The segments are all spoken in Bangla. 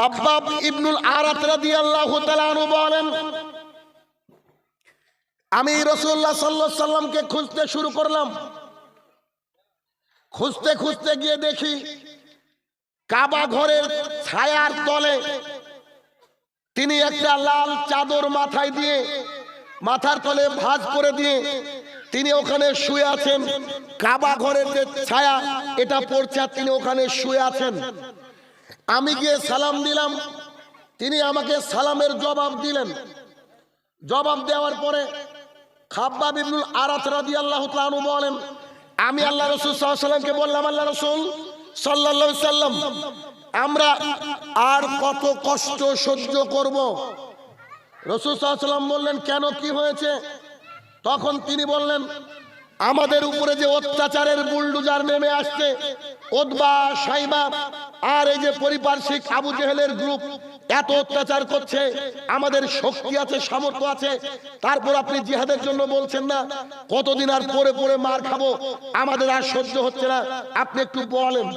খাব্বাব ইবনুল আরাত রাদিয়াল্লাহু তাআলা আনহু বলেন, আমি রাসূলুল্লাহ সাল্লাল্লাহু আলাইহি সাল্লামকে খুঁজতে শুরু করলাম। খুঁজতে খুঁজতে গিয়ে দেখি কাবা ঘরের ছায়ার তলে তিনি একটা লাল চাদর মাথায় দিয়ে, মাথার তলে ভাঁজ করে দিয়ে তিনি ওখানে শুয়ে আছেন। কাবা ঘরের যে ছায়া এটা পড়ছে আর তিনি ওখানে শুয়ে আছেন। আমি গিয়ে সালাম দিলাম, তিনি আমাকে সালামের জবাব দিলেন। জবাব দেওয়ার পরে খাব্বাব ইবনুল আরাত রাদিয়াল্লাহু তাআলা আনহু বলেন, আমি আল্লাহ রাসূল সাল্লাল্লাহু আলাইহি ওয়াসাল্লামকে বললাম, আল্লাহ রাসূল সাল্লাল্লাহু আলাইহি ওয়াসাল্লাম, আমরা আর কত কষ্ট সহ্য করব? রাসূল সাল্লাল্লাহু আলাইহি ওয়াসাল্লাম বললেন, কেন, কি হয়েছে? তখন তিনি বললেন, আমাদের উপরে যে অত্যাচারের বুলডোজার নেমে আসছে, উতবা, শাইবা আর এই যে পরিপার্শ্বিক আবু জেহেলের গ্রুপ এত অত্যাচার করছে, আমাদের শক্তি আছে, সামর্থ্য আছে, তারপর আপনি জিহাদের জন্য বলছেন না? কতদিন আর পরে পরে মার খাবো, আমাদের আর সহ্য হচ্ছে না, আপনি একটু বলেন।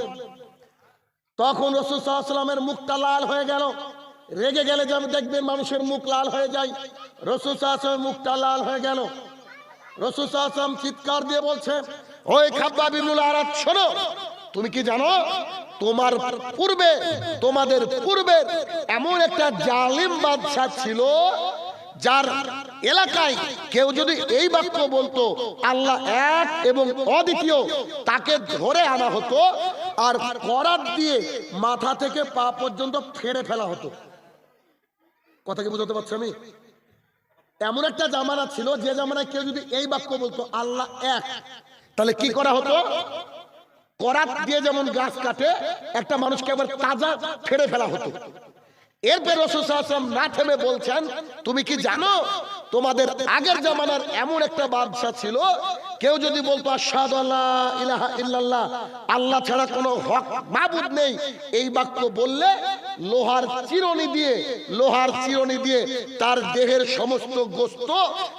তখন রাসূল সাল্লাল্লাহু আলাইহি ওয়াসাল্লামের মুখটা লাল হয়ে গেল। রেগে গেলে যেমন দেখবেন মানুষের মুখ লাল হয়ে যায়, রাসূল সাল্লাল্লাহু আলাইহি ওয়াসাল্লামের মুখটা লাল হয়ে গেল। রাসূল সাল্লাল্লাহু আলাইহি ওয়াসাল্লাম চিৎকার দিয়ে বলছে, ওই খাব্বাব ইবনুল আরাত, শোনো, তুমি কি জানো তোমাদের পূর্বে এমন একটা জালিম বাদশা ছিল, যার এলাকায় কেউ যদি এই বাক্য বলতো আল্লাহ এক এবং অদ্বিতীয়, তাকে ধরে আনা হতো আর করাত দিয়ে মাথা থেকে পা পর্যন্ত ফেড়ে ফেলা হতো। কথা কি বুঝতে পারছি আমি? এমন একটা জামানা ছিল, যে জামানায় কেউ যদি এই বাক্য বলতো আল্লাহ এক, তাহলে কি করা হতো? করাত দিয়ে যেমন গাছ কাটে, একটা মানুষকে আবার তাজা ফেড়ে ফেলা হতো। এরপর রাসূল সাল্লাল্লাহু আলাইহি ওয়াসাল্লাম না থেমে বলছেন, তুমি কি জানো তোমাদের আগের জামানার এমন একটা বাদশা ছিল, কেউ যদি বলতো আশহাদু আল্লা ইলাহা ইল্লাল্লাহ, আল্লাহ ছাড়া কোনো হক মাবুদ নেই, এই বাক্য বললে লোহার চিরুনি দিয়ে তার দেহের সমস্ত গোশত,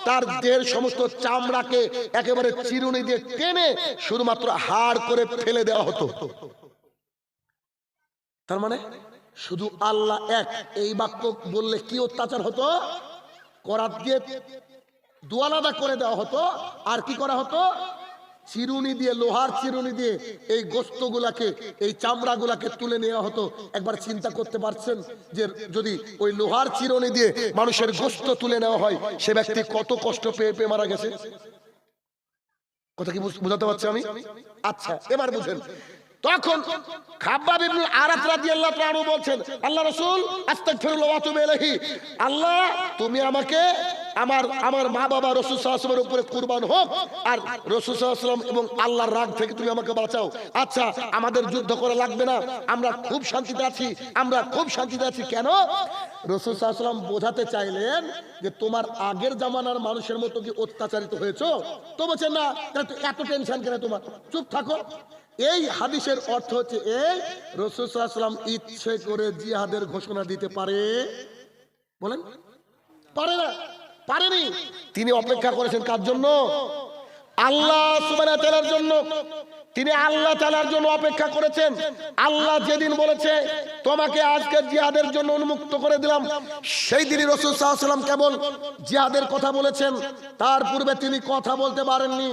তার দেহের সমস্ত চামড়াকে একেবারে চিরুনি দিয়ে টেনে শুধুমাত্র হাড় করে ফেলে দেওয়া হতো। তার মানে শুধু আল্লাহ এক এই বাক্য বললে কি অত্যাচার হতো? করাত দিয়ে দুয়ালাদা করে দেওয়া হতো। আর কি করা হতো? চিরুনি দিয়ে, লোহার চিরুনি দিয়ে এই গোশতগুলাকে, এই চামড়াগুলাকে তুলে নেওয়া হতো। একবার চিন্তা করতে পারছেন যে যদি ওই লোহার চিরুনি দিয়ে মানুষের গোশত তুলে নেওয়া হয়, সে ব্যক্তি কত কষ্ট পেয়ে পেয়ে মারা গেছে? কথা কি বুঝাতে পারছি আমি? আচ্ছা, এবার বুঝেন। তখন খাব্বাব ইবনুল আরাত রাদিয়াল্লাহু তাআলা আনহু বলছেন, আল্লাহ রাসূল আস্তাগফিরুল্লাহ ওয়া আতুবু ইলাইহি, আল্লাহ তুমি আমাকে আমার মা বাবা রাসূল সাল্লাল্লাহু আলাইহি ওয়াসাল্লামের উপরে কুরবান হোক, আর রাসূল সাল্লাল্লাহু আলাইহি ওয়াসাল্লাম এবং আল্লাহর রাগ থেকে তুমি আমাকে বাঁচাও। আচ্ছা, আমাদের যুদ্ধ করা লাগবে না, আমরা খুব শান্তিতে আছি, আমরা খুব শান্তিতে আছি। কেন? রাসূল সাল্লাল্লাহু আলাইহি ওয়াসাল্লাম বোঝাতে চাইলেন যে তোমার আগের জামানার মানুষের মতো কি অত্যাচারিত হয়েছো? তো বলছেন না, এত টেনশন কেন তোমার, চুপ থাকো। এই হাদিসের অর্থ হচ্ছে এই, রাসূল সাল্লাল্লাহু আলাইহি ওয়াসাল্লাম ইচ্ছে করে জিহাদের ঘোষণা দিতে পারে? বলেন, পারে না, পারেনি। তিনি অপেক্ষা করেছেন কার জন্য? আল্লাহ সুবহানাহু ওয়া তাআলার জন্য। তিনি আল্লাহ তাআলার জন্য অপেক্ষা করেছেন। আল্লাহ যেদিন বলেছে তোমাকে আজকে জিহাদের জন্য উন্মুক্ত করে দিলাম, সেই দিনই রাসূল সাল্লাল্লাহু আলাইহি ওয়াসাল্লাম কেবল জিহাদের কথা বলেছেন, তার পূর্বে তিনি কথা বলতে পারেননি।